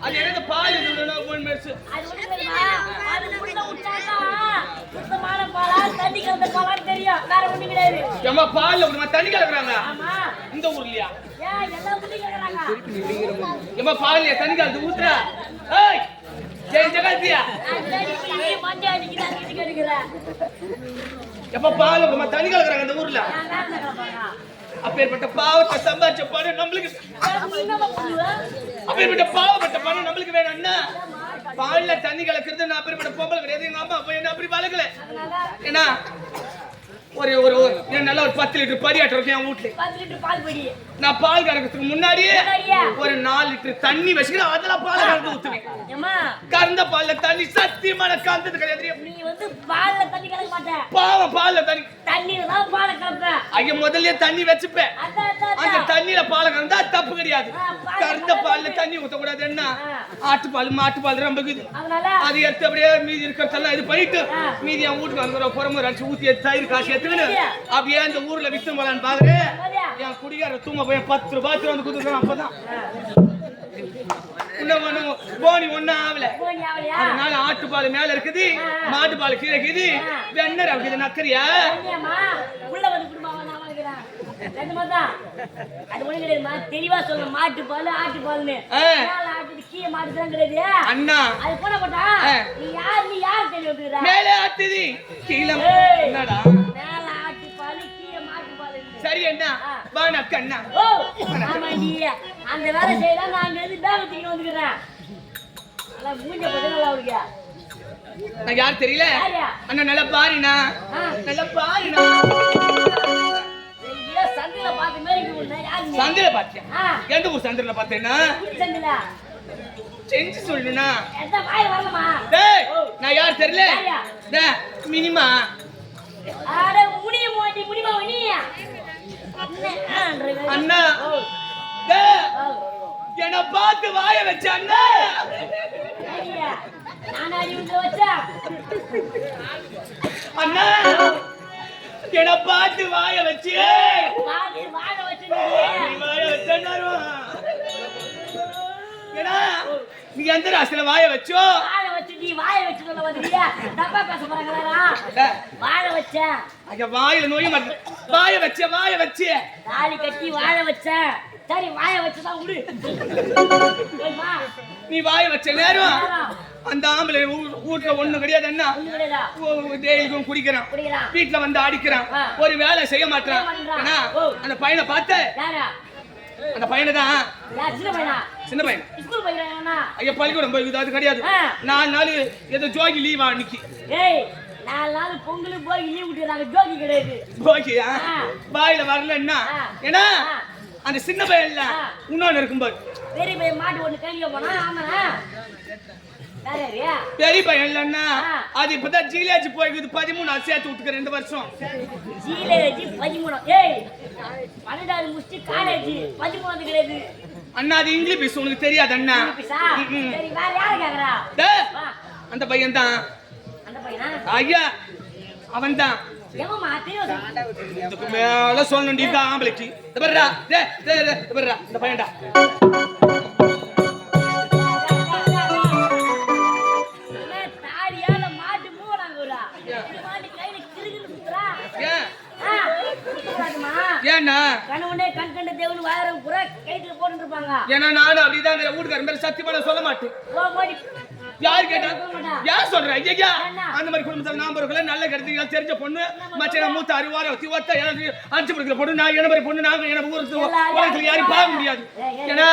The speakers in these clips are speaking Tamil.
அது என்ன பால் இதுல போன் மேட்ச் அது ஒண்ணுமா அது உள்ள உட்டாக்கா சுத்தமான பாலா தண்ணி கலந்த பாலா தெரியும் வேற ஒண்ணு கிடையாது ஏமா பால்ல ஒரு தண்ணி கலக்குறாங்க ஆமா இந்த ஊர்லயா ஏய் எல்லாம் ஊத்தி கலக்குறாங்க ஏமா பால்ல தண்ணி கலந்து ஊத்துறா ஏய் ஜெய் ஜெகத்தியா நீ மஞ்சள் அடிக்குதா நீ கேக்குற ஏமா பால்ல ஒரு தண்ணி கலக்குறாங்க இந்த ஊர்ல நான் வேற கலப்பாங்க அப்பேற்பட்ட பாவத்தை சம்பாதிச்ச பணம் நம்மளுக்கு அப்பேற்பட்ட பாவப்பட்ட பணம் நம்மளுக்கு வேணும் அண்ணா பால்ல தண்ணி கலக்கிறது நான் அப்பேற்பட்ட பொம்பளை கிடையாது எங்க அம்மா அப்பா என்ன அப்படி பழகல ஏன்னா ஒரு ஒரு நல்ல ஒரு 10 லிட்டர் பரியாட்டம் இருக்கு என் வீட்டுல 10 லிட்டர் பால் படி நான் பால் கறக்கிறதுக்கு முன்னாடியே ஒரு 4 லிட்டர் தண்ணி வச்சுக்கிறேன் அதெல்லாம் பால் கறந்து ஊத்துவேன் ஏமா கறந்த பால்ல தண்ணி சத்தியமான கலந்தது கிடையாது நீ வந்து பால்ல தண்ணி கலக்க மாட்ட பாவம் பால்ல தண்ணில தான் பால் கலப்ப ஐயா முதல்ல தண்ணி வச்சுப்பேன் அந்த தண்ணியில பால் கறந்தா தப்பு கிடையாது கறந்த பால்ல தண்ணி ஊத்த கூடாது என்ன ஆட்டுப்பால் மாட்டுப்பால் ரொம்ப அது எடுத்து அப்படியே மீதி இருக்கிறதெல்லாம் இது பண்ணிட்டு மீதி என் வீட்டுக்கு வந்துடுற புறமுறை அடிச்சு ஊத்தி தயிர் காசு எடுத்துக்கின்னு அப்படியே அந்த ஊர்ல வித்து போலான்னு பாக்குறேன் என் குடிகார தூங்க போய் 10 ரூபாய் வந்து கொடுத்துருக்கான் அப்பதான் போனி ஒண்ணும் ஆகல அதனால ஆட்டுப்பால் மேல இருக்குது மாட்டுப்பால் கீழே இருக்குது வெண்ணெய் இருக்குது நக்கறியா உள்ள வந்து குடும்பமா நான் வாங்குறேன் ரெண்டு மாதா அது ஒண்ணு கிடையாதுமா தெளிவா சொல்ல மாட்டு பால் ஆட்டு பால்னு மேல ஆட்டுது கீழே மாட்டு தான் கிடையாது அண்ணா அது போன போட்டா நீ யார் தெரிய வந்துக்குற மேலே ஆட்டுது கீழே என்னடா மேல ஆட்டு பால் கீழே மாட்டு பால் சரி அண்ணா வாணா கண்ணா ஓ ஆமா நீ அந்த வேலை செய்யலாம் நான் அங்க இருந்து பேக் தூக்கிட்டு வந்துக்கிறேன் நல்லா மூஞ்ச பத்தி நல்லா இருக்கா நான் யார் தெரியல அண்ணா நல்லா பாருண்ணா நல்லா பாருண்ணா சந்தில பார்த்த மாதிரி இருக்கு சந்தில பாத்தியா எந்த ஊர் சந்தில பார்த்தேன்னா சந்தில செஞ்சு சொல்லுனா எந்த வாய் வரலமா டேய் நான் யார் தெரியல டேய் மினிமா அட முடியுமா நீயா அண்ணா டேய் என்ன பார்த்து வாய வச்ச அண்ணா நான் அடி உள்ள வச்சா அண்ணா என்ன பார்த்து வாய வச்சு வாய வச்சு வாய வச்சனாரு ஏனா நீ எந்த ராசில வாய வச்சோ வாய வச்சு நீ வாய வச்சு சொல்ல வந்தியா தப்பா பேச போறாங்களா வாய வச்ச அங்க வாயில நோய் மாட்டே வாய வச்ச தாலி கட்டி வாய வச்ச சரி வாய வச்சு தான் விடு நீ வாய வச்ச நேரம் அந்த ஆம்பளை வீட்டுல ஒண்ணு கிடையாது என்ன டெய்லிக்கும் குடிக்கிறான் வீட்டுல வந்து அடிக்கிறான் ஒரு வேலை செய்ய மாட்டான் அந்த பையனை பார்த்த அந்த பையனை தான் சின்ன பையன் ஐயா பள்ளிக்கூடம் போய் அது கிடையாது 4 நாள் ஏதோ ஜோகி லீவா அன்னைக்கு 4 நாள் பொங்கல் போய் லீவ் விட்டுறாங்க ஜோகி கிடையாது ஜோகியா வாயில வரல என்ன ஏன்னா அந்த சின்ன பையன் இல்ல இன்னொன்னு இருக்கும்போது பெரிய பையன் மாட்டு ஒண்ணு கழிக்க போனா ஆமாண்ணா பெரிய பையன் இல்லன்னா அது இப்பதான் ஜிலேஜி போய்க்குது 13 சேர்த்து விட்டுக்க 2 வருஷம் ஜிலேஜி 13 ஏய் 12வது முடிச்சு காலேஜ் 13 கிடையாது அண்ணா அது இங்கிலீஷ் உனக்கு தெரியாது அண்ணா சரி வேற யார கேக்குறா அந்த பையன் தான் அந்த பையனா ஐயா அவன் தான் ஏமா தெரியும் இதுக்கு மேல சொல்லணும் இந்த ஆம்பளைக்கு இந்த பர்றா பர்றா இந்த பையன்டா தாடியால மாட்டு மூவறாங்க ஒரா இந்த மாட்டு கையில கிறுகிறு குத்துறா ஏன்னா கணவனே கண் கண்ட தேவன் வாயரம் புற கைத்துல போட்டு இருப்பாங்க ஏன்னா நானும் அப்படிதான் வீட்டுக்கார மேல சத்தியமா சொல்ல மாட்டேன் யாரு கேட்டா யார் சொல்ற ஐயா அந்த மாதிரி குடும்பத்துல நாம இருக்கல நல்ல கருத்து தெரிஞ்ச பொண்ணு மச்சன மூத்த அறிவார ஒத்த அஞ்சு கொடுக்கிற பொண்ணு நான் என்ன மாதிரி பொண்ணு நாங்க என்ன ஊருக்கு யாரும் பார்க்க முடியாது ஏன்னா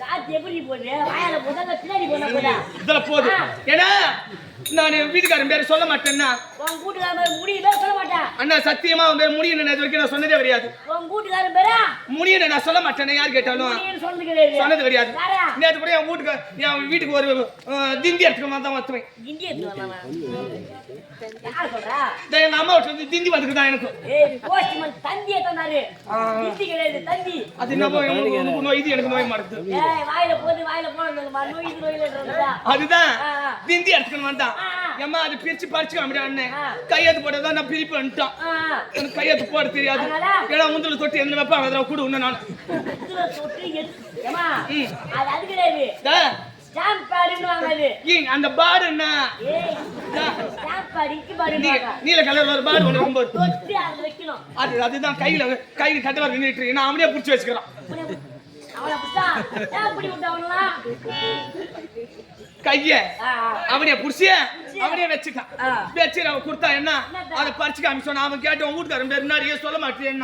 காத்து எப்படி போடு வாயால முதல்ல பின்னாடி போனா இதுல போகுது ஏன்னா நான் வீட்டுக்காரன் பேர் சொல்ல மாட்டேன்னா உன் கூட்டுக்காரன் முடியவே சொல்ல மாட்டேன் அண்ணா சத்தியமா அவன் பேர் முடியும் இது வரைக்கும் நான் சொன்னதே கிடையாது உன் கூட்டுக்காரன் பேரா முடியும் நான் சொல்ல மாட்டேன் யார் கேட்டாலும் சொன்னது கிடையாது நேற்று கூட என் வீட்டுக்கு ஒரு திண்டி எடுத்துக்க தான் வந்துவேன் திண்டி எடுத்துக்கலாமா யார் சொல்றா எங்க அம்மா வந்து திண்டி வந்துக்கு தான் எனக்கு போஸ்ட்மேன் தந்தியை தந்தாரு திண்டி கிடையாது தந்தி அது என்ன நோய் இது எனக்கு நோய் மாறுது வாயில போது நோய் இது நோயில அதுதான் திண்டி எடுத்துக்கணும் வந்தான் ஏமா அது பிரிச்சு பறிச்சுக்க முடியாது கையெழுத்து போட்டதான் நான் பிரிப்பு வந்துட்டான் எனக்கு கையெழுத்து போட தெரியாது ஏன்னா முந்தில தொட்டி எந்த வைப்பாங்க அதில் கூட உன்ன நான் அந்த பாடு என்ன நீல கலர்ல ஒரு பாடு ஒண்ணு ரொம்ப அதுதான் கையில கட்டவா நின்றுட்டு நான் அவனே புடிச்சு வச்சுக்கிறான் கைய அவனே புடிச்சு அவனே வச்சுக்கான் வச்சு அவன் கொடுத்தா என்ன அதை பறிச்சு காமிச்சோம் அவன் கேட்டு உன் வீட்டுக்காரன் பேர் முன்னாடியே சொல்ல மாட்டேன்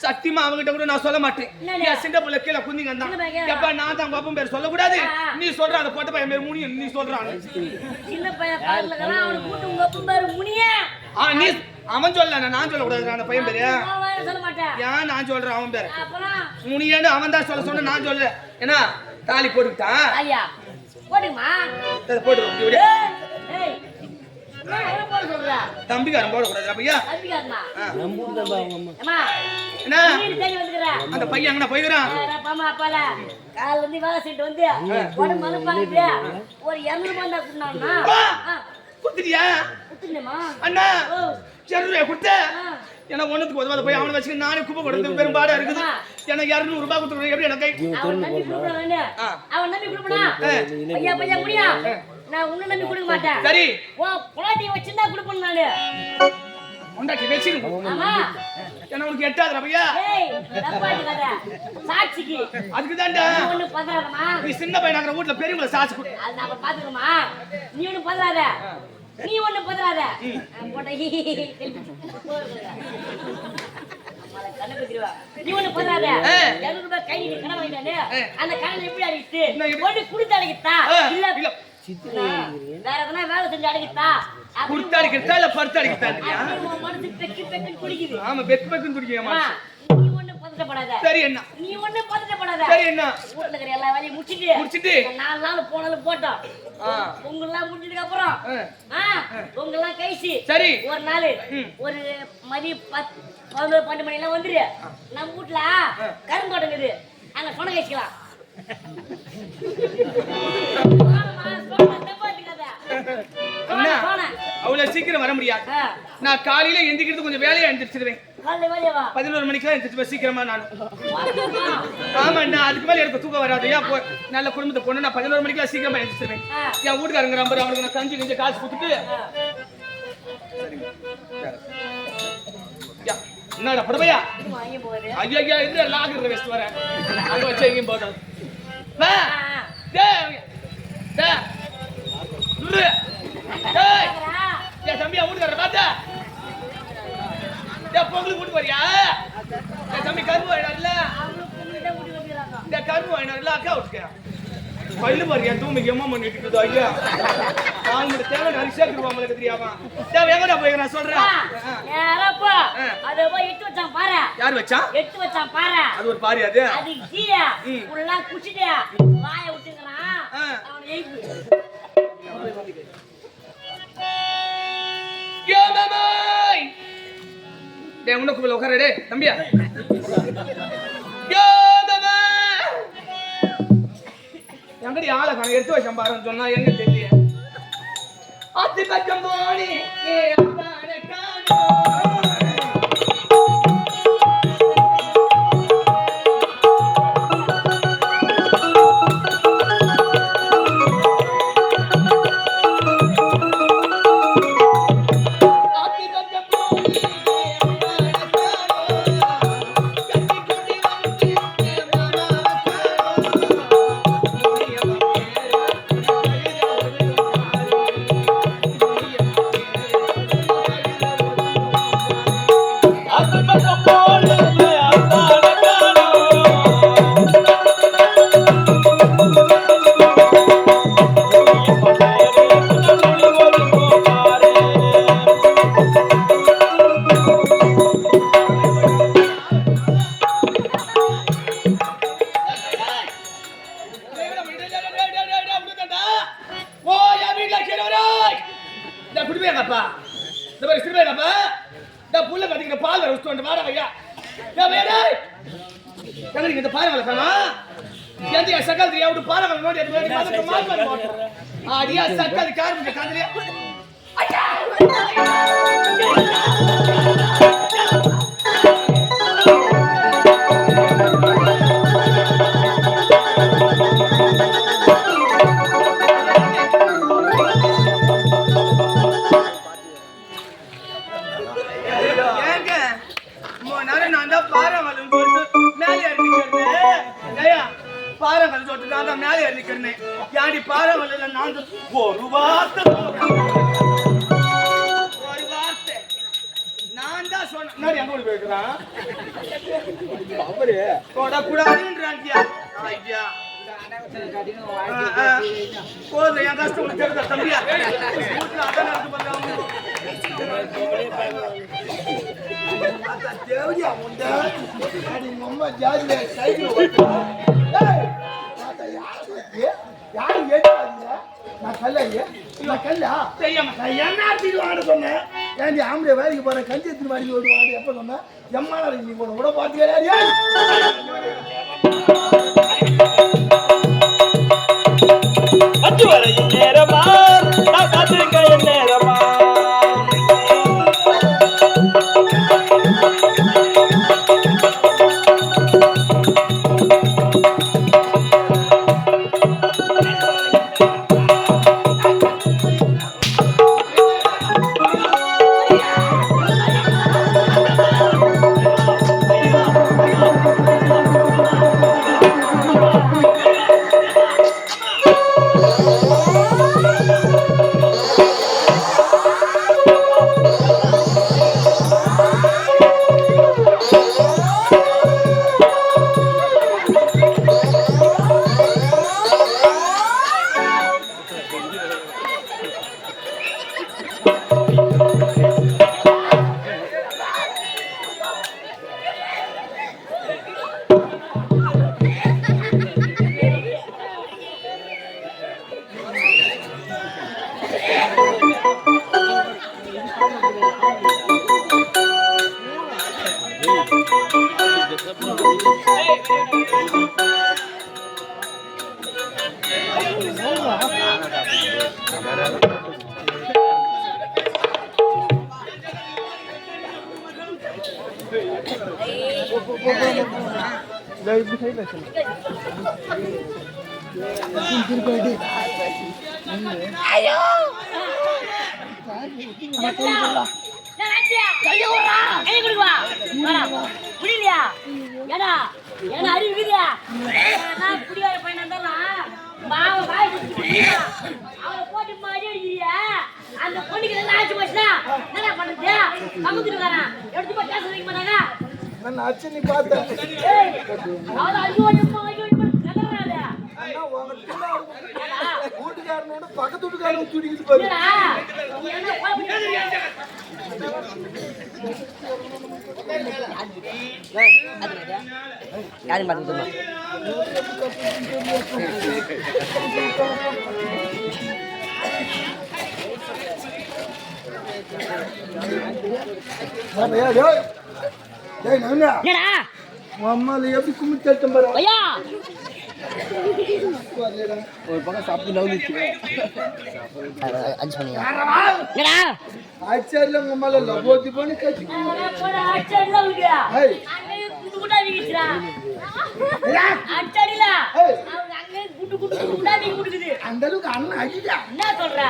சத்தியமா அவன்கிட்ட கூட நான் சொல்ல மாட்டேன் என் சின்ன பிள்ளை கீழே குந்திங்க தான் எப்ப நான் தான் அப்பன் பேர் சொல்லக்கூடாது நீ சொல்ற அந்த பொட்ட பையன் பேர் முனியன் நீ சொல்றான் நீ அவன் சொல்ல நான் சொல்லக்கூடாது அந்த பையன் பேரு ஏன் நான் சொல்றேன் அவன் பேரு முனியன்னு அவன் தான் சொல்ல சொன்ன நான் சொல்ல ஏன்னா தாலி போட்டுக்கிட்டான் போட்டு தம்பிக்காரன் போடக்கூடாது பையா அந்த பையன் அங்க போய்கிறான் கால இருந்து வேலை செஞ்சு வந்து ஒரு 200 குடுத்துட்டியா அண்ணா ரூபாய் கொடுத்த ஏன்னா ஒண்ணுக்கு உதவாத போய் அவனை வச்சுக்க நானே குப்பை கொடுத்து பெரும்பாடா இருக்குது எனக்கு 200 ரூபாய் கொடுத்துருவேன் எப்படி எனக்கு அவன் நம்பி கொடுப்பா ஐயா பையா முடியா நான் உன்னை நம்பி கொடுக்க மாட்டேன் சரி பொண்டாட்டி வச்சுதான் கொடுப்பேன் நானு பொண்டாட்டி வச்சிரு ஆமா ஏன்னா உனக்கு எட்டாதுடா பையா சாட்சிக்கு அதுக்கு தான்டா ஒண்ணு பதறாதமா நீ சின்ன பையனாங்கற வீட்ல பெரியவங்கள சாட்சி கொடு அது நாம பாத்துக்கோமா நீ ஒண்ணு பதறாத நீ ஒண்ணு பதறாத போடா நீ ஒண்ணு பதறாத 200 ரூபாய் கை நீ கடன் வாங்கிட்டானே அந்த கடனை எப்படி அடிக்கிட்டு ஒண்ணு குடுத்து அடிக்கிட்டா இல்ல வேற எதனா வேலை செஞ்சு அடிக்கிட்டா குடுத்து அடிக்கிட்டா இல்ல படுத்து அடிக்கிட்டா மனசு பெக்கு பெக்குன்னு குடிக்குது ஆமா பெக்கு பெக்குன்னு குடிக்குமா நீ ஒண்ணு பதட்டப்படாத சரி என்ன நீ ஒண்ணு பதட்டப்படாத சரி என்ன ஊர்ல இருக்கிற எல்லா வேலையும் முடிச்சிட்டு 4 நாள் போனாலும் போட்டோம் பொங்கல்லாம் முடிஞ்சதுக்கு அப்புறம் பொங்கல்லாம் கைசி சரி ஒரு நாள் ஒரு மதிய 11 மணி எல்லாம் வந்துரு நம்ம வீட்டுல கருங்கோட்டம் இருக்குது அங்க சொன்ன கைசிக்கலாம் அவ்வளவு சீக்கிரம் வர முடியாது நான் காலையில எந்திரிக்கிறது கொஞ்சம் வேலையா எந்திரிச்சிருவேன் 11 மணிக்கு எந்திரிச்சு சீக்கிரமா நான் ஆமா நான் அதுக்கு மேல எனக்கு தூக்கம் வராது ஏன் நல்ல குடும்பத்தை பொண்ணு நான் 11 மணிக்கு சீக்கிரமா எந்திரிச்சிருவேன் என் வீட்டுக்காரங்க நம்பர் அவனுக்கு நான் கஞ்சி கொஞ்சம் காசு கொடுத்துட்டு என்னடா படவையா ஐயா ஐயா இது லாகர்ல வெஸ்ட் வரேன் அங்க வச்சு எங்கேயும் போதும் தம்பி வீட்டுக்கார பார்த்தா பொங்கலுக்கு கூட்டு போறியா தம்பி கரும்பு வாங்கினார்ல கரும்பு வாங்கினார்ல அக்கா விட்டுக்க பல்லு பாருங்க தூமிக்கு எம்மா பண்ணிட்டு இருக்குது ஐயா நான் மட்டும் தேவை நிறைய சேர்த்துருவா உங்களுக்கு தெரியாம தேவை எங்கடா போய் நான் சொல்றேன் யார் வச்சா எட்டு வச்சான் பாரு அது ஒரு பாரி அது கீழே ஃபுல்லா குடிச்சிட்டு வாய விட்டுங்கறான் அவன் ஏய்ப்பு யோ மாமாய் டேய் உனக்கு போய் உட்கார டேய் தம்பியா யோ மாமா எங்கடி ஆளை காண எடுத்து வச்சேன் பாருன்னு சொன்னா எங்க தெரியல அத்தி பக்கம் போனி ஏ அப்பான காணோ இந்த பாறை வளர்க்கணும் எந்த சகல் தெரியாது பாறை வளர்க்கணும் அடியா சட்டது கார் காதலியா பாரங்கள் சொல்லிட்டு நான் தான் மேலே ஏறிக்கிறேன் யாடி பாரங்கள் இல்லை நான் ஒரு வார்த்தை நான் தான் சொன்னேன் எங்க போயிருக்கிறான் கூடாதுன்றான்யா ஐயா போதும் என் கஷ்டம் உனக்கு தெரியுதா தம்பியா வீட்டுல அதான் நடந்து பண்றாங்க தேவடியா முண்டா உங்க அம்மா ஜாதியில சைக்கிள் யாரு ஏற்றாதீங்க நான் கல்லையா நான் கல்லா நான் என்ன வாட சொன்னேன் ஏன்டி ஆம்பளை வேலைக்கு போறேன் கஞ்சி எத்தனை வாடி ஒரு வாடு எப்ப சொன்னேன் எம்மான நீ போன கூட பார்த்துக்கலையா அஞ்சு வரையும் நேரமா நான் காத்திருக்க நேரமா அந்த பொண்ணுக்கு ஆச்சு போச்சுனா என்ன பண்றது சமுத்திரம் வரேன் எடுத்து போய் பேச வைக்க மாட்டாங்க நான் அச்சனி பார்த்தேன் வீட்டுக்காரனோட பக்கத்து வீட்டுக்காரன் சுடிக்கிட்டு போய் யாரும் பார்த்து அம்மால எப்படி கும்பிட்டு பாரு ஒரு பக்கம் சாப்பிட்டு நவுந்துச்சு ஆச்சரியல உங்க அம்மால லபோதி பண்ணி கட்டி அந்த அளவுக்கு அண்ணன் அடிடா என்ன சொல்ற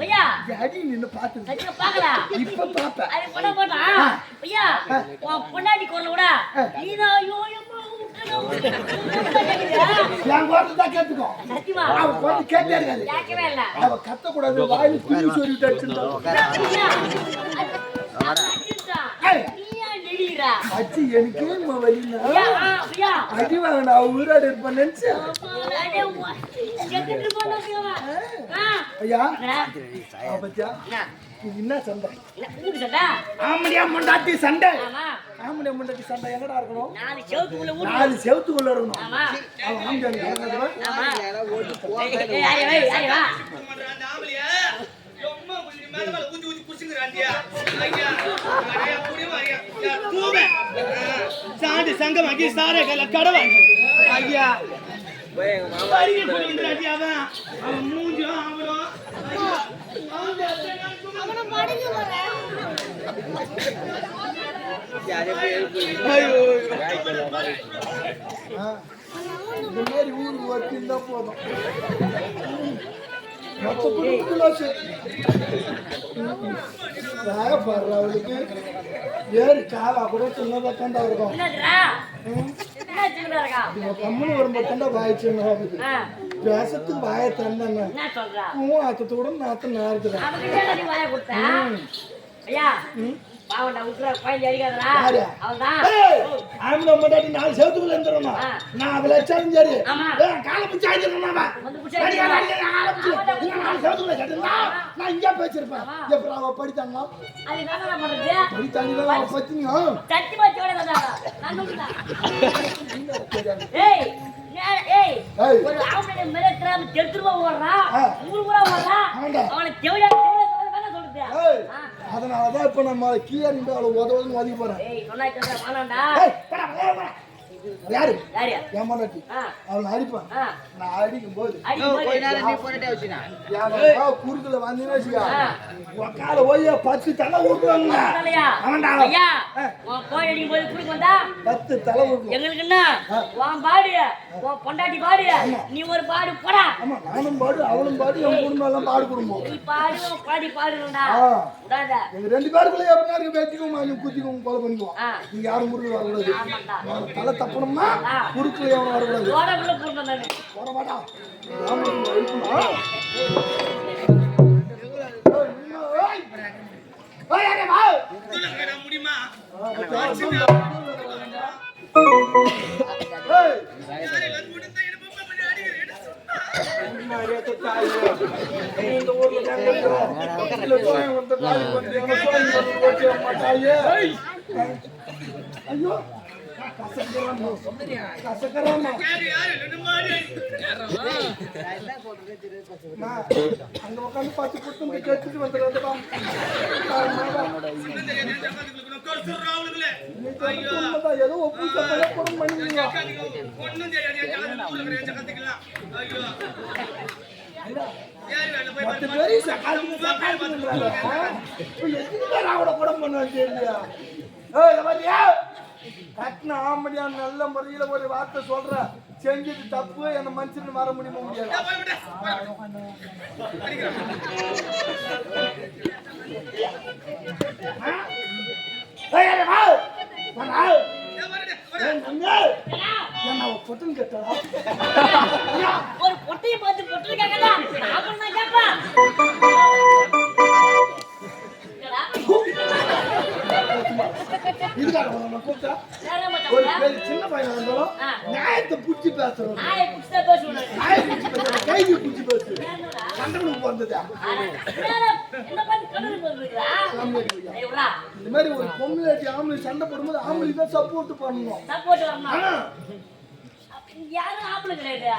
ஐயா அடி நின்னு பாத்து பாக்கல இப்ப பாப்பேன் அது பண்ண போட்டா ஐயா உன் பொண்டாட்டி குரல் கூட நீனா ஐயோ நான் போறதா கேட்டுக்கோ சத்தியமா அவ போய் கேட்டே இருக்காது கேட்கவே இல்ல அவ கத்த கூடாது வாயில குடி சொல்லிட்டு அடிச்சுட்டா அச்சி எனக்கு வலினா அடி வாங்கினா உயிரோடு இருப்பேன் நினைச்சேன் ஐயா என்ன சண்டை ஆம்படியா முண்டாட்டி சண்டை ஆம்படியா முண்டாட்டி சண்டை எங்கடா இருக்கணும் 4 செவத்துக்குள்ள இருக்கணும் அவன் சாண்டி சங்கம் அங்கே சாரே கடவை ஐயா வரியை கொண்டு வந்துடாட்டி அவன் மூஞ்சும் அவரும் இந்த மாதிரி ஊருக்கு வச்சிருந்தா போதும் அவளுக்கு ஏறி காலா கூட சின்னதா தாண்டா இருக்கும் கம்மனு வரும்போது தாண்டா வாய் சின்னதா பேசத்துக்கு வாய தந்தாங்க அத்தோட நாத்த நேரத்துல பாவண்டா உட்ற கோயில் அடிக்காதடா அவன்தான் ஆம்பளை மட்டாடி நாலு செவத்துக்குள்ள இருந்துறமா நான் அவளை சேலஞ்ச் சரி காலை பிடிச்சி ஆயிடுறேன்மா வந்து புடிச்சா நாலு செவத்துக்குள்ள கட்டுறா நான் இங்கே பேசிருப்பேன் எப்ப அவ படித்தாங்க அது என்னடா பண்றது படித்தாங்க அவ பத்திங்க சட்டி பச்சோட வந்தாடா நான் சொல்றேன் ஏய் ஒரு ஆம்பளை மிரட்டறாம தெருத்துவா ஓடுறா ஊரு ஊரா ஓடுறா அவனை தேவையான அதனாலதான் இப்ப நம்ம கீழே நின்று அவளை உதவுன்னு ஒதுக்கி போறேன் யாரு ஏமாட்டி அவளை அடிப்பான் நான் அடிக்கும் போது குறுக்குல வந்தீங்கன்னா உக்கால போய் 10 தலை விட்டுவாங்க 10 தலை விட்டு எங்களுக்கு என்ன உன் பாடு உன் பொண்டாட்டி பாடு நீ ஒரு பாடு போடா ஆமா நானும் பாடு அவளும் பாடு என் குடும்பம் எல்லாம் பாடு குடும்பம் நீ பாடு பாடி பாடுடா எங்க 2 பேருக்குள்ள எப்படின்னா இருக்கு வெட்டிக்கும் மாலும் குத்திக்கும் கொலை பண்ணிக்குவோம் நீங்க யாரும் முருகு வரக்கூடாது தலை தப்பணும்னா குறுக்குல எவனும் வரக்கூடாது போட மாட்டான் முடியுமா ஐயோ அங்க உட்காந்து பார்த்து கொடுத்து கேட்டுட்டு வந்துடுறா ஏதோ ஒப்பு பண்ணிடுவா கூட பண்ணுவா கட்டின ஆம்படியா நல்ல முறையில ஒரு வார்த்தை சொல்ற செஞ்சது தப்பு என்ன மனுஷன் வர முடியுமா முடியாது என்ன பொட்டுன்னு கேட்டா ஒரு பொட்டையை பார்த்து பொட்டு கேட்கல ஒரு சின்ன பையன் வந்தாலும் நியாயத்தை புடிச்சு பேசுறோம் கைதி புடிச்சு பேசு கண்டனுக்கு வந்தது இந்த மாதிரி ஒரு பொம்பளை ஆம்பளை சண்டை போடும்போது ஆம்பளை தான் சப்போர்ட் பண்ணணும் யாரும் ஆம்பளை கிடையாது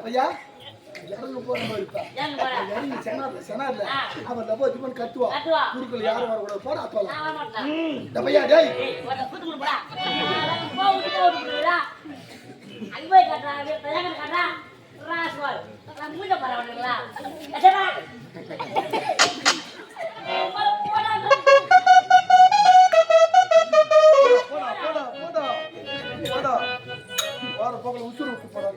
ஐயா கட்டுவா குறுக்கள் யாரும் வரக்கூடாது போட அப்பா டேய் உசுறு போட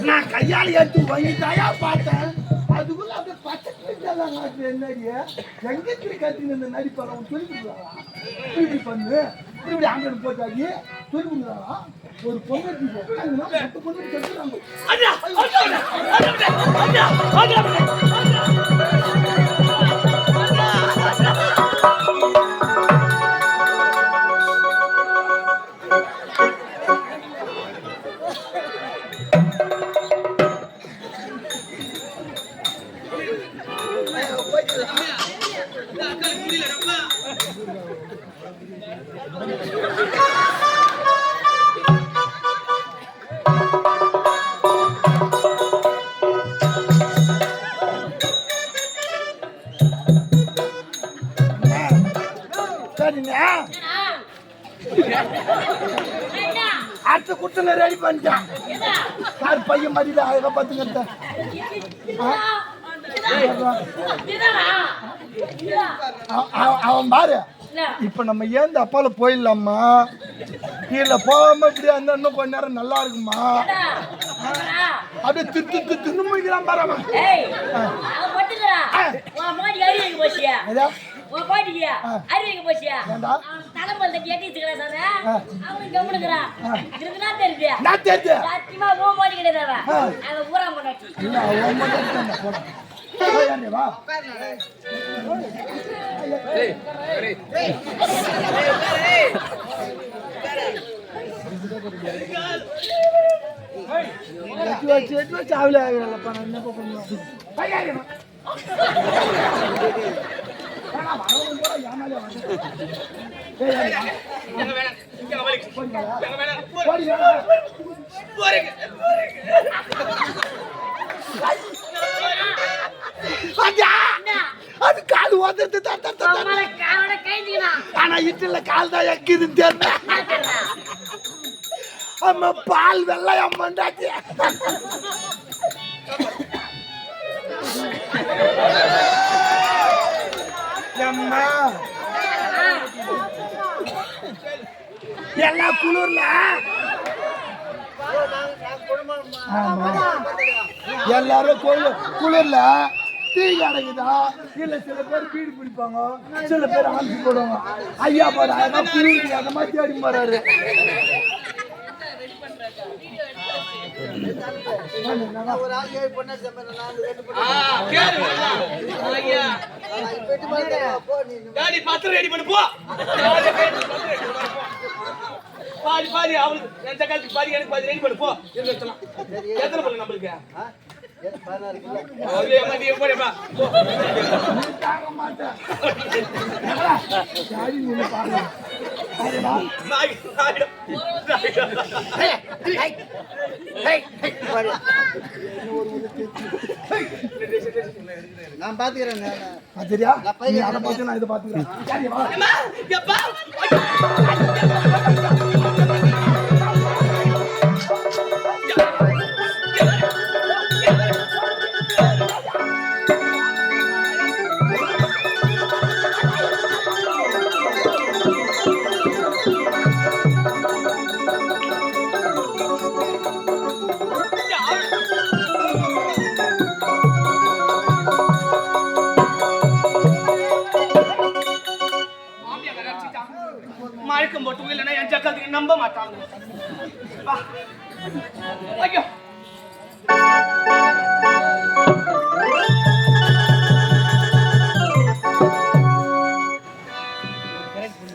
நான் கையால எடுத்து வாங்கிட்டாயா பார்த்தேன் அதுக்குள்ள அப்படியே பச்சை என்னடிய எங்க கட்டின இந்த நடிப்பாங்க சொல்லி கொடுக்குறாங்களா இப்படி பண்ணு இப்படி ஆண்டு போட்டாக்கி சொல்லி கொடுக்குறாங்களா ஒரு பொண்ணு பொண்ணு கட்டுறாங்க சரிண்ணா அடுத்த குட்டல ரெடி பண்ணிட்டான் சார் பையன் மடியில அழகா பார்த்துக்கிட்ட அவன் பாரு இப்ப நம்ம ஏந்த அப்பால போயிடலாமா கீழே போகாம இப்படியா இருந்தா இன்னும் கொஞ்ச நேரம் நல்லா இருக்குமா அப்படியே திட்டு தின்னுமுடிக்கிறான் பாரு चावले அது கால் ஓதுறது ஆனா இட்டுல கால் தான் எக்குதுன்னு தெரியல அம்மா பால் வெள்ளை அம்மாண்டாச்சு அம்மா எல்லாம் குளிர்ல எல்லாரும் குளிர்ல டீ கிடைக்குதா இல்ல சில பேர் பீடி பிடிப்பாங்க சில பேர் ஆஞ்சி போடுவாங்க ஐயா பாரு அதான் குளிர்க்கு அந்த மாதிரி தேடி போறாரு பாதி பாதி அவளுக்கு எந்த காலத்துக்கு பாதி எனக்கு பாதி ரெடி பண்ணு போ எத்தனை பண்ணு நம்மளுக்கு நான் பாத்துக்கிறேன் சரியா அதை பார்த்து நான் இதை பாத்துக்கிறேன் மயக்கம் போட்டு இல்லைன்னா என் ஜக்கத்துக்கு நம்ப மாட்டாங்க ஐயோ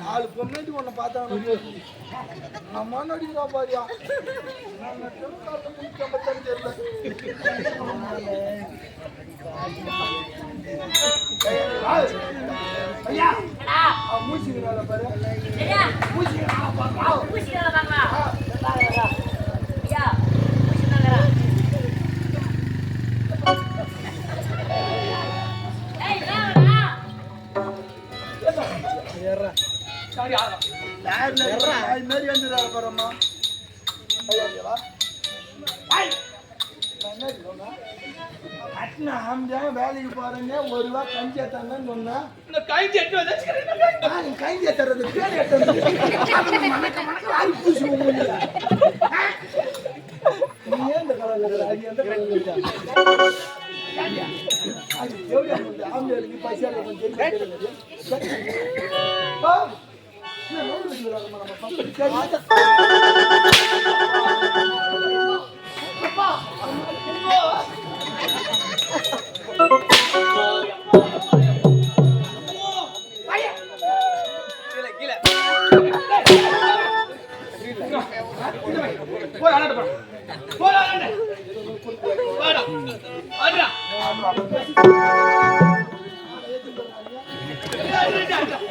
நாலு பொண்ணு ஒண்ணு பார்த்தாங்க அம்மா நடிக்கிறா பாரியா ஐயா மூச்சிக்கிறாள் பாரு மாதிரி வந்துடுறாரு பாரம்மா வேலைக்கு போறேங்க ஒரு ரூபா கஞ்சி ஏத்தாங்கன்னு சொன்னா கஞ்சி கஞ்சி ஏத்துறது நீ எந்த கலர் அது எந்த கலர் ஆம்பளைக்கு பைசா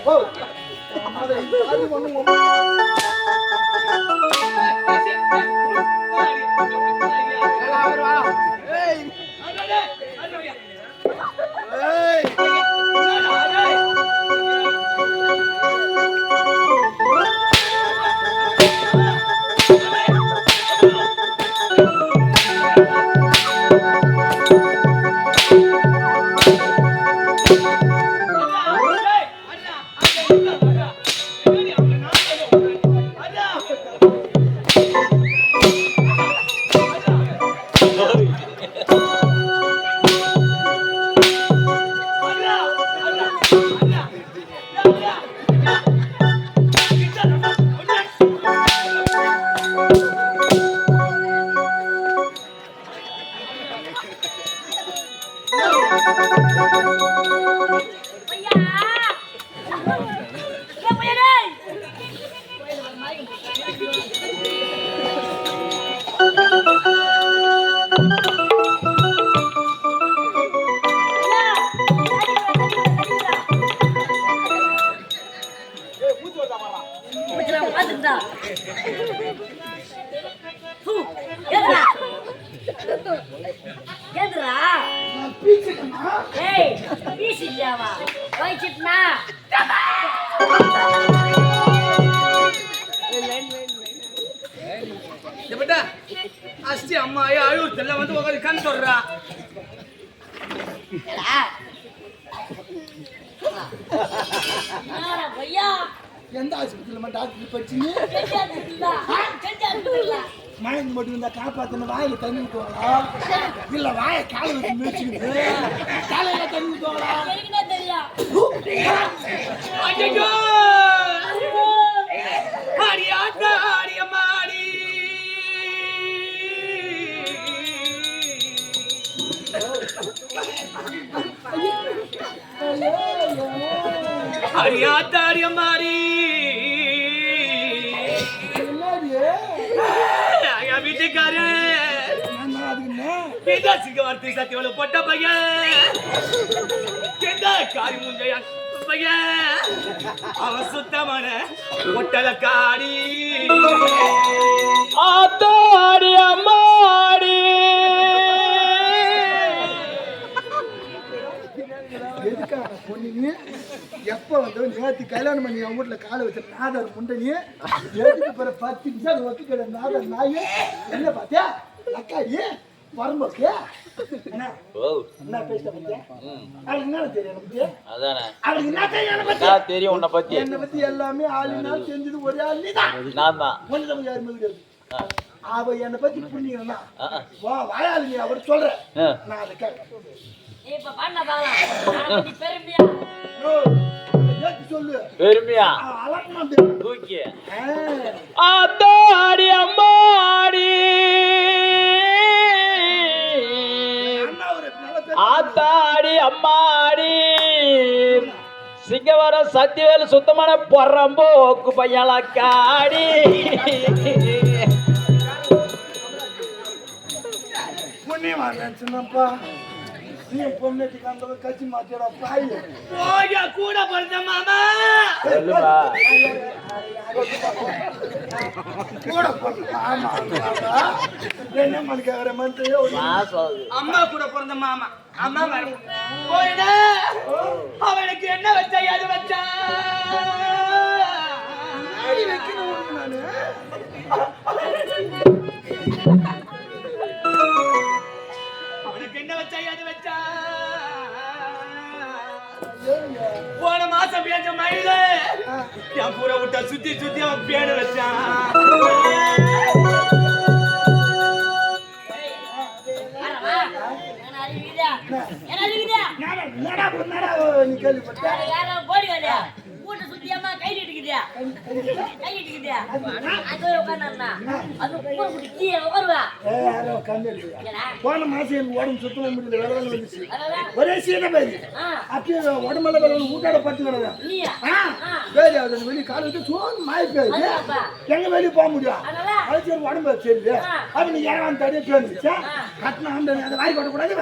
Oh, பாத்துட்டா ஏடா ஏண்டா நான் பீச்சிட்டேனா? ஏய் பீசிட்டாவா வைச்சிட்னா எப்படா அஸ்தி அம்மா அழுவுறது எல்லாம் வந்து உட்காந்து கண் சொல்றா ஏடா நாடா பையா எந்த ஆஸ்பத்திரியில டாக்டர் படிச்சீங்க? செஞ்சாதுடா மயங்கி மட்டும் இருந்தா காப்பாத்தணும். வாயில தண்ணி ஊத்துவாங்களா இல்ல வாயை காலை வச்சு மிதிச்சுக்கிட்டு காலையில தண்ணி ஊத்துவாங்களா? எனக்குனே தெரியும் ஐயோ ஆடி ஆட்ட ஆடிய மாடி ஆடி ஆட்ட ஆடிய மாடி ஐயா வீட்டுக்காரன் வார்த்தை சத்தியோட பொட்ட பையன் காரி முஞ்சையா பையன் அவன் சுத்தமான பொட்டல காடி ஆத்தாடி அம்மாடி எதுக்காக பொண்ணு எப்ப வந்து நேற்று கல்யாணம் பண்ணி அவங்க வீட்டுல காலை வச்ச நாதர் முண்டனி எதுக்கு பிற 10 நிமிஷம் ஒத்து கிட நாதர் நாய் என்ன பாத்தியா அக்காடி வரம்போக்கு என்ன பேச பத்தியா அவளுக்கு என்ன தெரியும் பத்தி அவளுக்கு என்ன தெரியும் தெரியும் உன்னை பத்தி என்னை பத்தி எல்லாமே ஆளுநாள் தெரிஞ்சது ஒரே ஆள் நீதான் நான் தான் ஒண்ணு யாருமே கிடையாது அவ என்னை பத்தி புரிஞ்சுக்கணும்னா வாயாளு நீ அவர் சொல்றேன் நான் அதை கேட்க இப்ப பண்ண பாக்கலாம் நீ பெருமையா சொல்லு பெருமையா அலக்கணும் தூக்கி ஆத்தாடி அம்மாடி ஆத்தாடி அம்மாடி சிங்கவரம் சத்தியவேலு சுத்தமான பொறம்போக்கு பையலாக்காடி புண்ணியமா நினைச்சுனப்பா நீ பொண்ணுக்கு அந்த கட்சி மாத்தியோட பாய் போயா கூட பிறந்த மாமா சொல்லுவா கூட பொண்ணு ஆமா என்ன மணிக்கார மந்தையோ அம்மா கூட பிறந்த மாமா அம்மா போயிடா அவனுக்கு என்ன வச்சா எது வச்சா வைக்கணும் நானு அவனுக்கு என்ன வச்சா எது வச்சா போன மாசம் பேஞ்ச மயில என் பூரை விட்டா சுத்தி சுத்தி அவன் பேடு வச்சான் நீ கேள்விப்பட்ட போடி வேலையா கூட்ட சுத்தியமா கை நீட்டுக்குதியா கை நீட்டுக்குதியா அது உட்கார்ந்தா அது கூட குடி கீழே உட்காருவா யாரோ கண்ணு போன மாசம் எனக்கு உடம்பு சுத்தமா முடியல வேலை வந்துச்சு ஒரே சீன பேரு அப்படியே உடம்புல ஊட்டாட பட்டு கிடதா பேரு அது வெளியே காலை வச்சு சோன்னு மாய பேரு எங்க வெளியே போக முடியும் அது சரி உடம்பு சரி அது நீ யாரும் தடியே பேருந்துச்சா கட்டின அந்த அதை வாரி கொட்ட கூடாது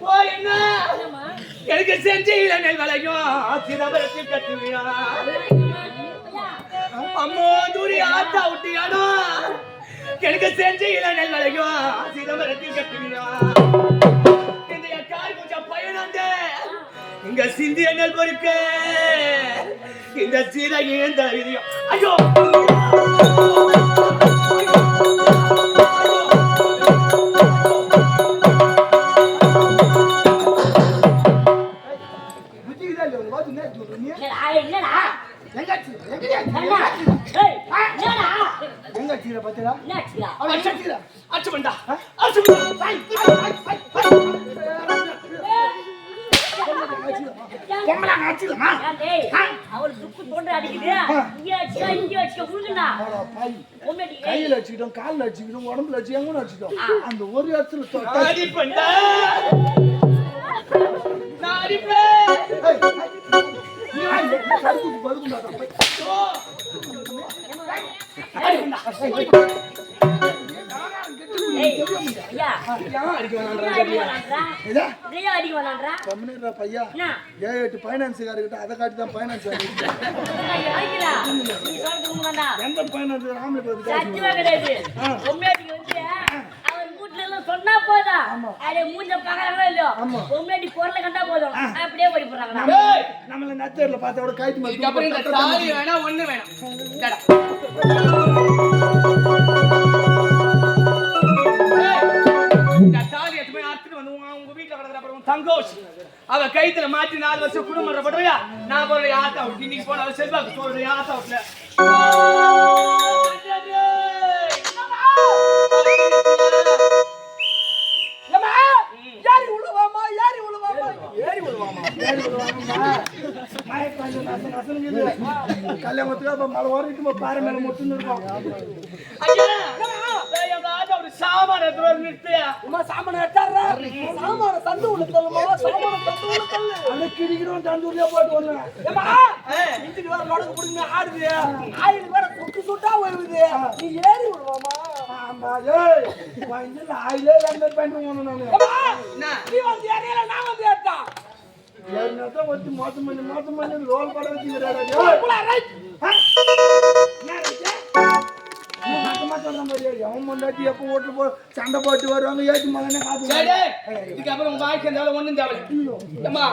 போயின்னா எனக்கு செஞ்சு இளநெல் விளையும் சிதம்பரத்தில் கட்டுவியா அம்மோ தூரி ஆத்தா விட்டியானோ எனக்கு செஞ்சு இளநெல் விளையும் சிதம்பரத்தில் கட்டுவியா இந்த காய் கொஞ்சம் பயணம் இங்க சிந்திய நெல் பொறுக்க இந்த சீரகி இந்த விதியம் ஐயோ கையில வச்சுக்கிட்டோம் காலில் வச்சுக்கிட்டோம் உடம்புல வச்சு எங்க வச்சுக்கிட்டோம் அந்த ஒரு இடத்துல பையன் 7-8 பைனான்ஸ் காரர்கிட்ட அதை காட்டி தான் பைனான்ஸ் மாட்டான்டா. எந்த பையன் வந்து ஆம்பளை பார்த்து சத்தியமா கிடையாது. பொம்மையாட்டிக்கு வந்து அவன் வீட்டுல எல்லாம் சொன்னா போதும். அப்படியே மூஞ்ச பாக்குறாங்களோ இல்லையோ, பொம்மையாட்டி குரலை கண்டா போதும் அப்படியே ஓடி போறாங்கடா. டேய், நம்மள நச்சர்ல பார்த்தா கூட கைட்டு மாதிரி இதுக்கப்புறம் இந்த தாலி வேணாம், ஒண்ணு வேணாம். இந்தாடா. இந்த தாலி எடுத்து அறுத்துட்டு வந்து உங்க வீட்டுல கிடக்குற அப்புறம் தங்கோஷ் அவ கைத்துல மாட்டி 4 வருஷம் குடும்பம் படுறியா? நான் போற ஆத்தா விட்டு இன்னைக்கு போன அவ செல்வாக்கு சொல்ற ஆத்தா விட்டுல கல்யாணத்துக்கு மழை ஓடிட்டு பாறை மேல முட்டுன்னு இருக்கும். சாமான நிறுத்தியா சாமான தந்து உள்ள தள்ளுமா, சாமான தந்து உள்ள தள்ளு. அந்த கிடிக்கிறோம் தந்தூர்லயே போட்டு வரணும். இன்றைக்கு வேற லொடக்கு புடிங்க ஆடுது. ஆயில் வேற சுட்டு சுட்டா வருது. நீ ஏறி விடுவாமா? ஆமா, ஏய் இந்த ஆயிலே லண்டர் பேண்ட் போணும் நானு. நீ வந்து ஏறியல நான் வந்து ஏறட்டா. ஏறினதா வந்து மோசம் பண்ணி ரோல் பட வச்சிங்கறாடா. புள்ள ரைட். அவன் முன்னாடி எப்ப ஓட்டு போ சண்டை போட்டு வருவாங்க. ஏற்றி மகனே காத்து இதுக்கப்புறம் உங்க வாழ்க்கை இருந்தாலும் ஒண்ணும் தேவையில்லை. அம்மா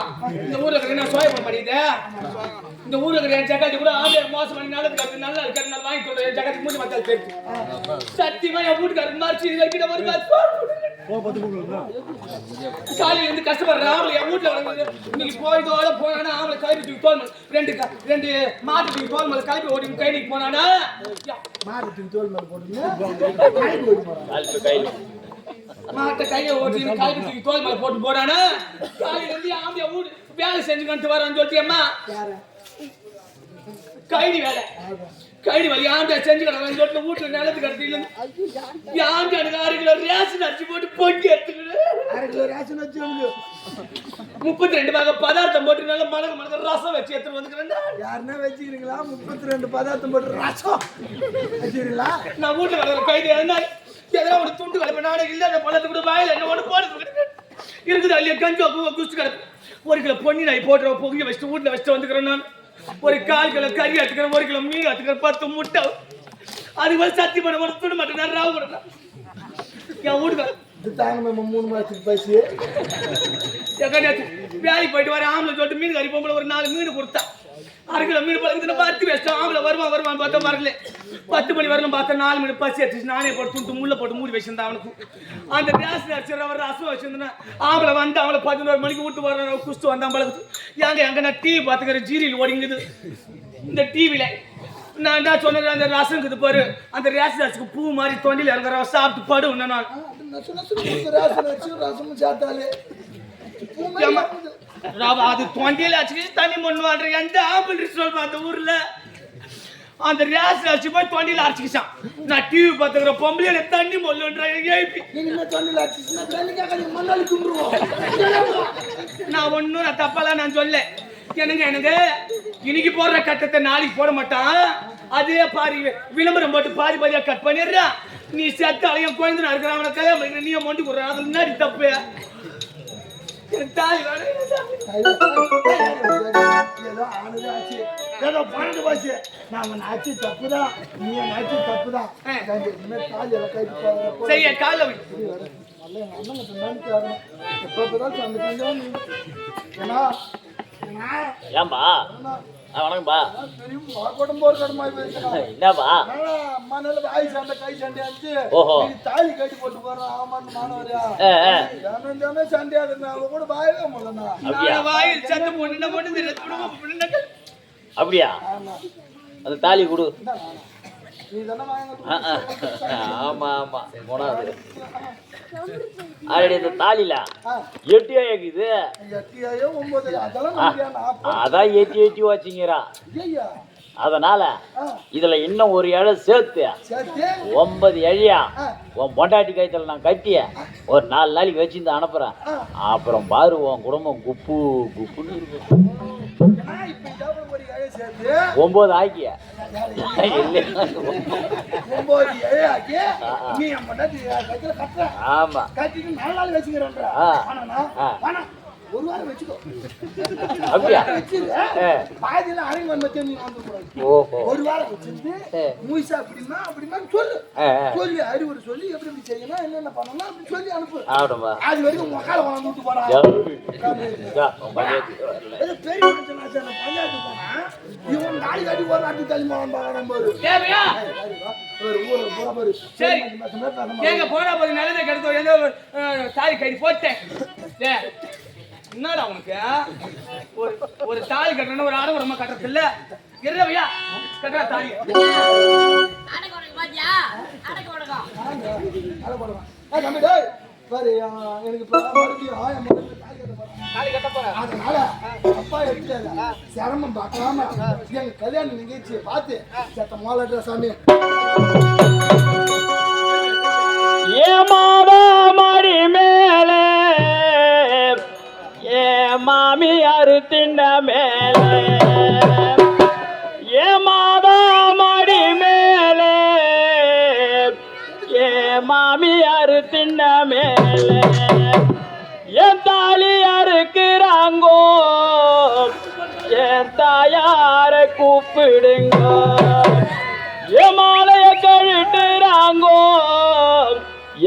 இந்த ஊர்ல இருக்கிற என்ன சோயப்பம் பண்ணிட்டு இந்த ஊர்ல இருக்கிற என் ஜக்காத்தி கூட ஆம்பளை மோசம் பண்ணி நல்லது நல்லா இருக்காரு நல்லா வாங்கி சொல்றேன். என் ஜக்காத்தி மூஞ்சி மக்கள் தெரியும். சத்தியமா என் வீட்டுக்காரர் மறைச்சு இது வைக்கிற ஒரு காலையில இருந்து கஷ்டப்படுற ஆம்பளை என் வீட்டுல இன்னைக்கு போயிட்டோட போனானா ஆம்பளை கை தூக்கி தோல் ரெண்டு மாட்டு தூக்கி தோல் மேல கிளப்பி ஓடி கைக்கு போனானா மாடு தோல் மேல போடுங்க. மாட்ட கையை ஓட்டி கைக்கு தூக்கி தோல் மேல போட்டு போனானா காலையில இருந்து ஆம்பளை வீடு வேலை செஞ்சுக்கிட்டு வரான்னு சொல்லிட்டு அம்மா கைடி வேலை கைடி வேலை ஆம்பளை செஞ்சு கிடக்கு சொல்லிட்டு வீட்டுல நிலத்து கடத்தில ஆம்பளை எனக்கு 6 கிலோ ரேஷன் அரிசி போட்டு பொட்டி எடுத்துக்கிட்டு 6 கிலோ ரேஷன் வச்சு 32 வகை பதார்த்தம் போட்டு நல்ல மனக ரசம் வச்சு எடுத்துட்டு வந்துக்கிறேன். யாருன்னா வச்சுக்கிறீங்களா? 32 பதார்த்தம் போட்டு ரசம் வச்சுக்கிறீங்களா? நான் வீட்டுல வர கைது எதனா ஒரு துண்டு கிடப்பேன். நானே இல்லை அந்த பழத்தை கூட வாயில என்ன ஒன்று போடுறது இருக்குது. அல்லையா கஞ்சி குடிச்சு கிடப்பேன். 1 கிலோ பொன்னி நாய் போட்டுற பொங்கி வச்சுட்டு வீட்டுல வச்சுட்டு வந்துக்கிறேன். நான் 1 கிலோ கறி எடுத்துக்கிறேன், 1 கிலோ மீன் எடுத்துக்கிறேன், 10 முட்டை அதுக்கு மேலே சத்தி பண்ண ஒரு துணி மாட்டேன். நான் ராவு கொடுறேன் என் வீட்டுக்கார இது தாங்க 3 மாசத்துக்கு பைசு வேலைக்கு போயிட்டு வர ஆம்பளை சொல்லிட்டு மீன் கறி பொம்பளை ஒரு 4 மீன் கொடுத்தா 6 கிலோ மீன் பழகுதுன்னு பார்த்து வச்சிட்டோம். ஆம்பளை வருவான் பார்த்தா வரல. 10 மணி வரணும் பார்த்தா 4 மணி பசி எடுத்துச்சு. நானே போட்டு துண்டு முள்ள போட்டு மூடி வச்சிருந்தேன். அவனுக்கு அந்த ரேஷன் அடிச்சு ரசம் வச்சிருந்தேன். ஆம்பளை வந்து அவளை 11 மணிக்கு விட்டு வர குஸ்து வந்தான் பழகுது. எங்க நான் டிவி பார்த்துக்கிறேன். ஜீரியில் ஓடிங்குது இந்த டிவியில. நான் என்ன சொன்னது அந்த ரசங்குது பாரு அந்த ரேஷன் அரிசிக்கு பூ மாதிரி தொண்டியில் இறங்குற சாப்பிட்டு படு நான் ரசமும் சேர்த்தாலே அது தொண்டியில அடிச்சு தண்ணி மண்ணுவான்ற எந்த ஆம்பிள் சொல்றேன் அந்த ஊர்ல அந்த ரேஷன் அரிசி போய் தொண்டியில அரைச்சிக்கிச்சான். நான் டிவி பார்த்துக்கிற பொம்பளை தண்ணி மொல்லுன்ற எழுப்பி நான் ஒன்னும் நான் தப்பாலாம் நான் சொல்ல. எனக்கு இன்னைக்கு போடுற கட்டத்தை நாளைக்கு போட மாட்டான். அதே பாரி விளம்பரம் போட்டு பாதியா கட் பண்ணிடுறான். நீ செத்த அலையும் குழந்தை இருக்கிற அவனை கல்யாணம் பண்ணிக்கிற நீ மொண்டி கொடுற அது முன்னாடி தப்பு. தாய் ஏதோ ஆனது ஆச்சு ஏதோ பணத்து போச்சு. நாம ஆச்சு தப்புதான், நீ ஆச்சு தப்புதான். செய்ய கால நல்ல எங்க அண்ணன் நினைக்காதணும். எப்பதான் அந்த கொஞ்சம் ஏன்னா ஏன்பா வணக்கம்பா. என்னப்பா மணல வாய் சண்டை கை சண்டை அடிச்சு தாலி கட்டி போட்டு போறோம். ஆமான்னு மாணவரியா சண்டை அவ கூட வாயவே முடியல. வாயில் சண்டை போட்டு அப்படியா? அந்த தாலி கொடு. நீ தானே ஆமா ஆமா போனாது இந்த தாலில 8 இருக்குது. அதான் 8 வச்சுங்கிறா. அதனால இதுல இன்னும் ஒரு இழை சேர்த்து 9 இழையா உன் பொண்டாட்டி கைத்துல நான் கட்டி ஒரு 4 நாளைக்கு வச்சிருந்து அனுப்புறேன். அப்புறம் பாரு உன் குடும்பம் குப்பு குப்புன்னு இருக்கும். 9 ஆக்கிய ஆமா கட்டிட்டு 4 நாள் வச்சுக்கிறேன். ஒரு வாரம் வச்சுக்கோ. அப்படியா? வச்சிரு. பாதியில அரைங்க வந்து நீ வந்து கூடாது. ஓஹோ. ஒரு வாரம் வச்சிருந்து மூய்சா அப்படின்னா அப்படின்னா சொல்லு. சொல்லி அறிவுரை சொல்லி எப்படி எப்படி செய்யணும் என்னென்ன பண்ணணும் அப்படி சொல்லி அனுப்பு. ஆடுமா. அது வரைக்கும் மக்கால கொண்டு விட்டு போறான். பெரிய மனுஷனாச்சு அந்த பஞ்சாயத்து போனா இவன் நாடி காட்டி ஒரு நாட்டு தள்ளி போவான் பாக்குறான் பாரு. தேவையா? ஒரு ஊர்ல போற பாரு. சரி. எங்க போனா போது நல்லதே கெடுத்தோம் ஏதோ தாலி கட்டி போட்டேன். என்னடா உனக்கு ஒரு தாலி கட்டணும் ஒரு ஆடை ரொம்ப கட்டுறது இல்ல இருவையா கட்டுறா தாலி அதனால அப்பா எடுத்தாரு சிரமம் பார்க்கலாமா எங்க கல்யாண நிகழ்ச்சியை பார்த்து சத்த மாலட்ற சாமி ஏமாதா மாடி மேலே ஏ மாமியாரு தின்ன மேலே ஏமாதா மாடி மேலே ஏ மாமியாரு தின்ன மேலே என் தாலி அறுக்கிறாங்கோ என் தாயார கூப்பிடுங்க என் மாலைய கழுட்டுறாங்கோ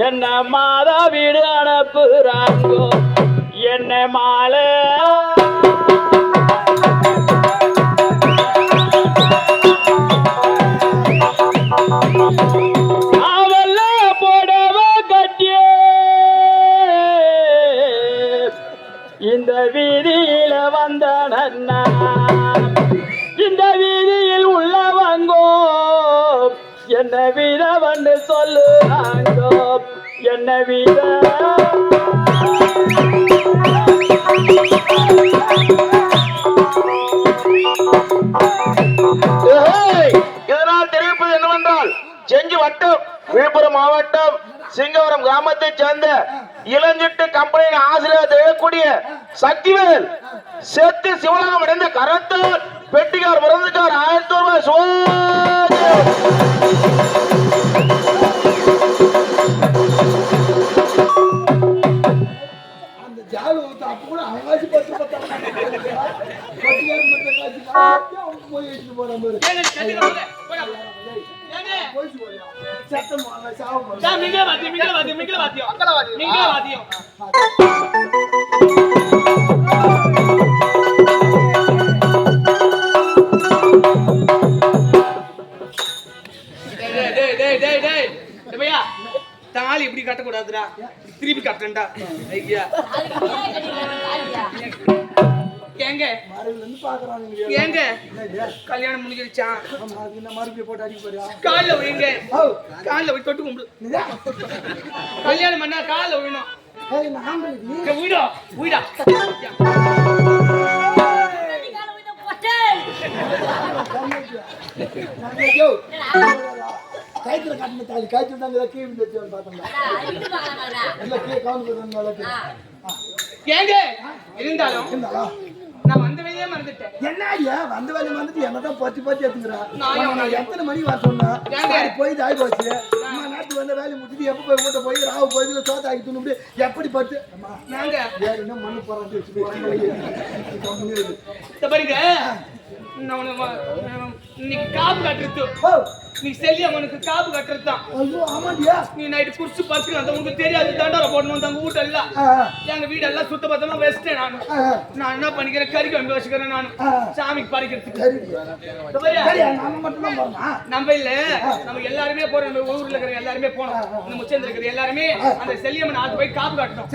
என்ன மாதா வீடு அனுப்புறாங்கோ என்ன மாலை அவல்ல போடவ கட்டியே இந்த வீதியில வந்த நன்னா இந்த வீதியில் உள்ளவங்கோ என்ன வீத வந்து சொல்லுறாங்கோ என்ன வீத இதனால் தெரிவிப்பது என்னவென்றால் செஞ்சி வட்டம் விழுப்புரம் மாவட்டம் சிங்கவரம் கிராமத்தைச் சேர்ந்த இளஞ்சிட்டு கம்பெனியின் ஆசிரியர் செய்யக்கூடிய சக்திவேல் செத்து சிவலகம் அடைந்த கரத்தால் பெட்டிகார் மருந்துக்கார் 1000 ரூபாய் அந்த ஜாதகத்தை அப்ப கூட அவகாசி பத்து போய் எடுத்துட்டு போறான் தாலி இப்படி கட்டக்கூடாதுடா திருப்பி கட்டண்டா ஐயா ஏங்க ஏங்க கல்யாணம் முடிஞ்சிருச்சான் மறுபடியும் போட்டு அடிக்க போறியா காலில் விழுங்க காலில் போய் தொட்டு கும்பிடு கல்யாணம் பண்ணா காலில் விழணும் வீடா வீடா கைத்துல காட்டின தாலி கைத்துல தாங்க கீழ் வச்சு பார்த்தோம்னா ஏங்க இருந்தாலும் நான் வந்த வேலையே மறந்துட்டேன் என்ன ஐயா வந்த வேலை வந்துட்டு என்னதான் பத்தி பத்தி எடுத்துக்கிறேன் நான் எத்தனை மணி வர சொன்னேன் போய் தாய் போச்சு அம்மா நேரத்துக்கு வந்த வேலையை முடிச்சுட்டு எப்போ போய் வீட்டை போய் ராவு போய் சோத்தாக்கி துண்ணு எப்படி பத்து நாங்க வேற என்ன மண்ணு போறாங்க பாருங்க இன்னைக்கு காப்பு கட்டுறது நீ செல்லி அவனுக்கு காப்பு கட்டுறது தான் நீ நைட்டு குடிச்சு பத்து அந்த உங்களுக்கு தெரியாது தண்டோரை போடணும் தங்க வீட்டெல்லாம் எங்க வீடெல்லாம் சுத்த பத்தமா வச்சிட்டேன் நான் என்ன பண்ணிக்கிறேன் கறி கம்பி வச்சுக்கிறேன் நான் சாமிக்கு பறிக்கிறதுக்கு நம்ம இல்ல நம்ம எல்லாருமே போறோம் ஊர்ல இருக்கிற எல்லாருமே போனோம் இந்த முச்சந்திர இருக்கிற எல்லாருமே அந்த செல்லியம்மன் ஆத்து போய் காப்பு கட்டணும்